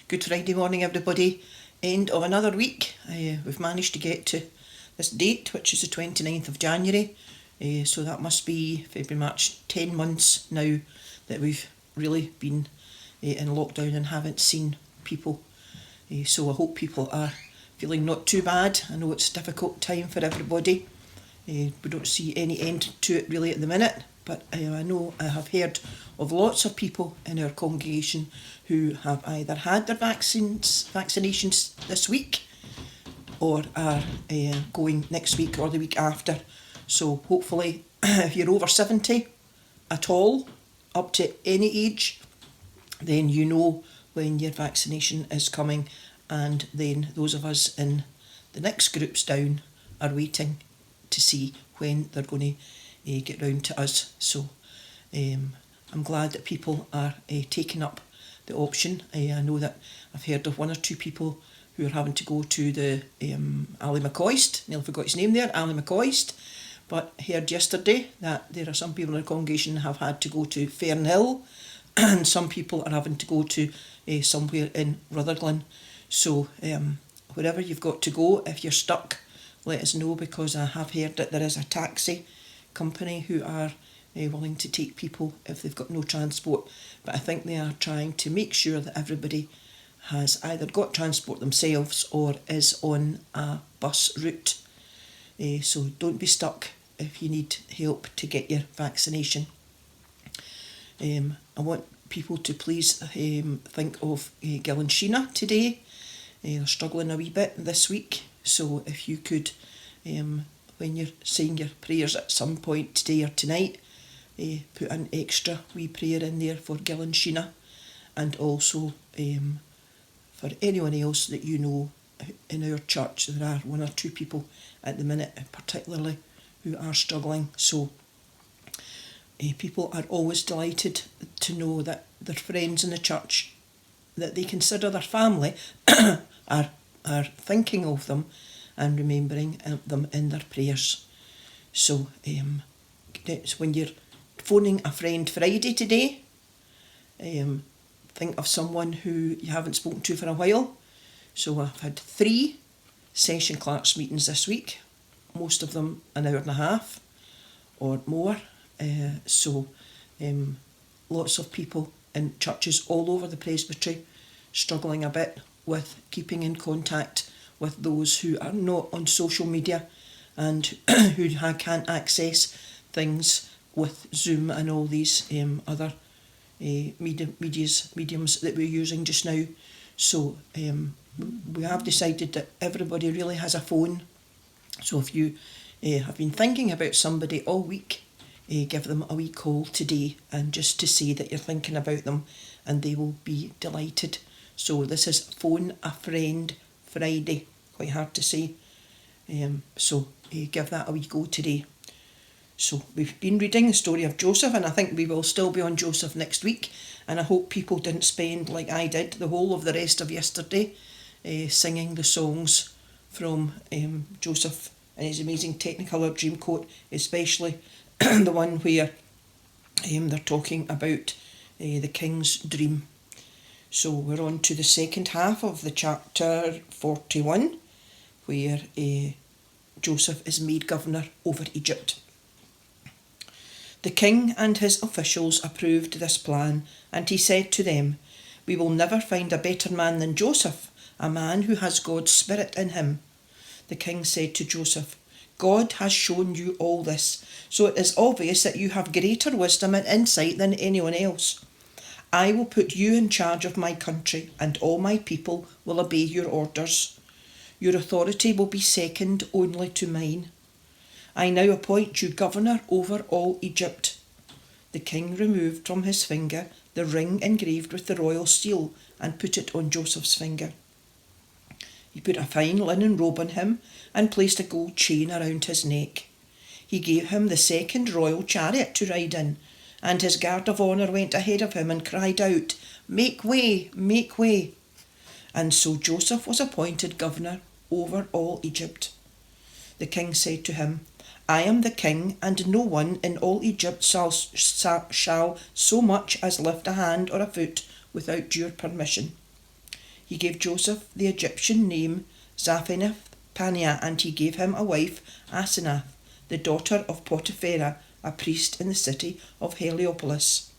Good Friday morning, everybody. End of another week. We've managed to get to this date, which is the 29th of January. So that must be February, March, 10 months now that we've really been in lockdown and haven't seen people. So I hope people are feeling not too bad. I know it's a difficult time for everybody. We don't see any end to it really at the minute, but I know I have heard of lots of people in our congregation who have either had their vaccinations this week or are going next week or the week after. So hopefully if you're over 70 at all, up to any age, then you know when your vaccination is coming, and then those of us in the next groups down are waiting to see when they're going to get round to us. So I'm glad that people are taking up the option. I know that I've heard of one or two people who are having to go to the Ali McCoist, nearly forgot his name there, Ali McCoist, but heard yesterday that there are some people in the congregation who have had to go to Fernhill, and some people are having to go to somewhere in Rutherglen. So wherever you've got to go, if you're stuck, let us know, because I have heard that there is a taxi company who are willing to take people if they've got no transport. But I think they are trying to make sure that everybody has either got transport themselves or is on a bus route. So don't be stuck if you need help to get your vaccination. I want people to please think of Gil and Sheena today. They're struggling a wee bit this week. So if you could, when you're saying your prayers at some point today or tonight, put an extra wee prayer in there for Gil and Sheena, and also for anyone else that you know in our church. There are one or two people at the minute particularly who are struggling. So people are always delighted to know that their friends in the church, that they consider their family, are thinking of them and remembering them in their prayers. So when you're phoning a friend Friday today, think of someone who you haven't spoken to for a while. So I've had 3 Session Clerks meetings this week, most of them an hour and a half or more. So lots of people in churches all over the presbytery struggling a bit with keeping in contact with those who are not on social media and who can't access things with Zoom and all these other mediums that we're using just now. So we have decided that everybody really has a phone. So if you have been thinking about somebody all week, give them a wee call today, and just to say that you're thinking about them, and they will be delighted. So this is Phone a Friend Friday, quite hard to say. So give that a wee go today. So we've been reading the story of Joseph, and I think we will still be on Joseph next week. And I hope people didn't spend, like I did, the whole of the rest of yesterday singing the songs from Joseph and his amazing Technicolor Dreamcoat, especially the one where they're talking about the king's dream. So we're on to the second half of the chapter 41, where Joseph is made governor over Egypt. The king and his officials approved this plan, and he said to them, "We will never find a better man than Joseph, a man who has God's spirit in him." The king said to Joseph, "God has shown you all this, so it is obvious that you have greater wisdom and insight than anyone else. I will put you in charge of my country, and all my people will obey your orders. Your authority will be second only to mine. I now appoint you governor over all Egypt." The king removed from his finger the ring engraved with the royal seal and put it on Joseph's finger. He put a fine linen robe on him and placed a gold chain around his neck. He gave him the second royal chariot to ride in, and his guard of honour went ahead of him and cried out, "Make way, make way." And so Joseph was appointed governor over all Egypt. The king said to him, "I am the king, and no one in all Egypt shall so much as lift a hand or a foot without your permission." he gave Joseph the Egyptian name Zaphenath-Paneah, and he gave him a wife, Asenath, the daughter of Potipharah, a priest in the city of Heliopolis.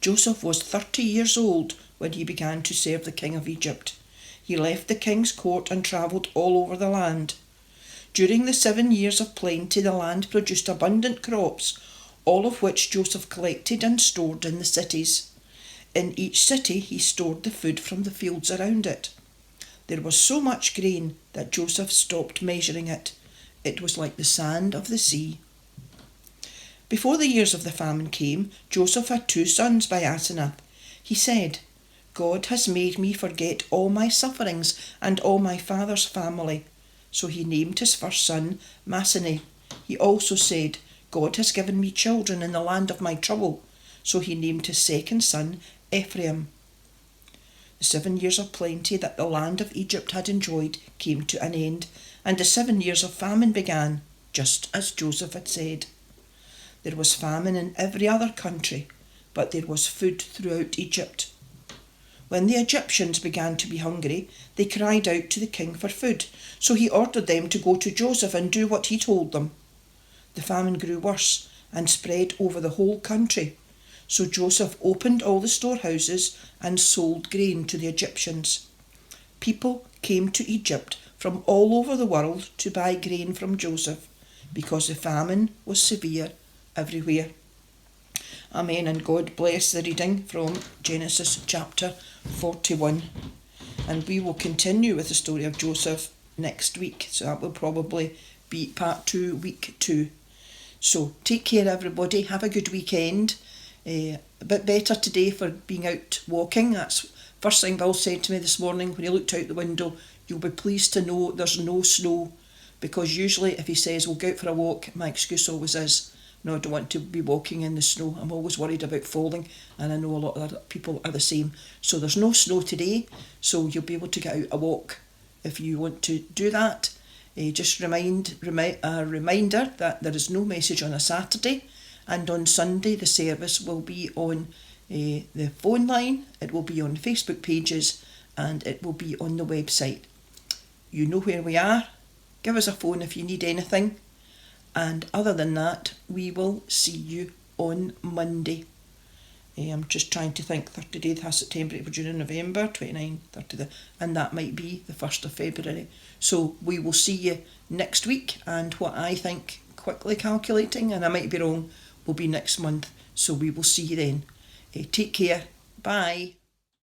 Joseph was 30 years old when he began to serve the king of Egypt. He left the king's court and travelled all over the land. During the 7 years of plenty, the land produced abundant crops, all of which Joseph collected and stored in the cities. In each city he stored the food from the fields around it. There was so much grain that Joseph stopped measuring it. It was like the sand of the sea. Before the years of the famine came, Joseph had 2 sons by Asenath. He said, "God has made me forget all my sufferings and all my father's family." So he named his first son Masani. He also said, "God has given me children in the land of my trouble." So he named his second son Ephraim. The 7 years of plenty that the land of Egypt had enjoyed came to an end, and the 7 years of famine began, just as Joseph had said. There was famine in every other country, but there was food throughout Egypt. When the Egyptians began to be hungry, they cried out to the king for food, so he ordered them to go to Joseph and do what he told them. The famine grew worse and spread over the whole country, so Joseph opened all the storehouses and sold grain to the Egyptians. People came to Egypt from all over the world to buy grain from Joseph, because the famine was severe everywhere. Amen, and God bless the reading from Genesis chapter 41. And we will continue with the story of Joseph next week, so that will probably be part 2, week 2. So take care everybody, have a good weekend. A bit better today for being out walking. That's first thing Bill said to me this morning when he looked out the window. You'll be pleased to know there's no snow, because usually if he says we'll go out for a walk, my excuse always is, no, I don't want to be walking in the snow. I'm always worried about falling, and I know a lot of other people are the same. So there's no snow today, so you'll be able to get out a walk if you want to do that. Just a reminder that there is no message on a Saturday, and on Sunday the service will be on the phone line, it will be on Facebook pages, and it will be on the website. You know where we are. Give us a phone if you need anything. And other than that, we will see you on Monday. I'm just trying to think, 30 days, September, April, June, November, 29, 30, and that might be the 1st of February. So we will see you next week, and what I think, quickly calculating, and I might be wrong, will be next month. So we will see you then. Take care. Bye.